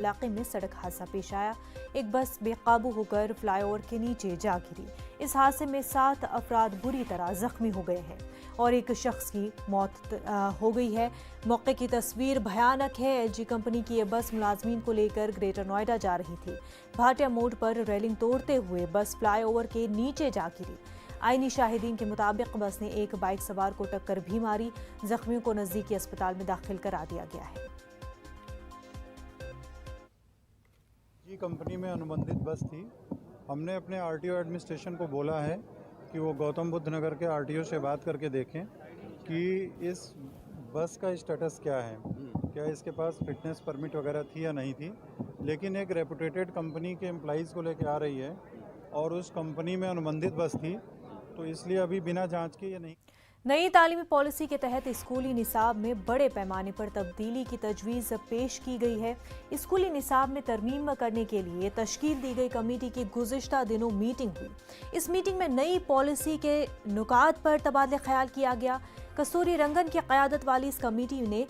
इलाके में सड़क हादसा पेश आया। एक बस बेकाबू होकर फ्लाईओवर के नीचे जा गिरी। इस हादसे में 7 अफराद बुरी तरह जख्मी हो गए हैं और एक शख्स की मौत हो गई है। मौके की तस्वीर भयानक है। एलजी कंपनी की यह बस मुलाजमीन को लेकर ग्रेटर नोएडा जा रही थी। भाटिया मोड़ पर रेलिंग तोड़ते हुए बस फ्लाईओवर के नीचे जा गिरी। आईनी शाहिदीन के मुताबिक बस ने एक बाइक सवार को टक्कर भी मारी। जख्मियों को नजदीकी अस्पताल में दाखिल करा दिया गया है। जी कंपनी में अनुबंधित बस थी। हमने अपने आरटीओ एडमिनिस्ट्रेशन को बोला है कि वो गौतम बुद्ध नगर के आरटीओ से बात करके देखें कि इस बस का स्टेटस क्या है, क्या इसके पास फिटनेस परमिट वगैरह थी या नहीं थी। लेकिन एक रेपुटेटेड कंपनी के एम्प्लॉइज़ को लेकर आ रही है और उस कंपनी में अनुबंधित बस थी, तो इसलिए अभी बिना जांच के ये नहीं। नई तालीमी पॉलिसी के तहत स्कूली निसाब में बड़े पैमाने पर तब्दीली की तजवीज़ पेश की गई है। स्कूली निसाब में तरमीम करने के लिए तश्कील दी गई कमेटी की गुज़िश्ता दिनों मीटिंग हुई। इस मीटिंग में नई पॉलिसी के नुकात पर तबादला ख्याल किया गया। कस्तूरी रंगन की क़यादत वाली इस कमेटी ने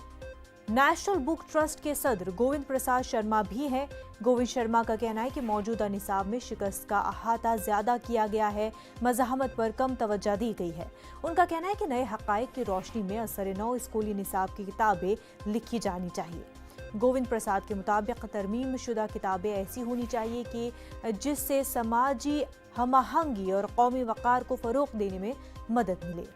नेशनल बुक ट्रस्ट के सदर गोविंद प्रसाद शर्मा भी हैं। गोविंद शर्मा का कहना है कि मौजूदा निसाब में शिकस्त का अहाता ज्यादा किया गया है, मज़ाहमत पर कम तवज्जो दी गई है। उनका कहना है कि नए हक़ाइक़ की रोशनी में असर नौ स्कूली निसाब की किताबें लिखी जानी चाहिए। गोविंद प्रसाद के मुताबिक तरमीम शुदा किताबें ऐसी होनी चाहिए कि जिससे समाजी हम आहंगी और कौमी वक़ार को फ़रोग़ देने में मदद मिले।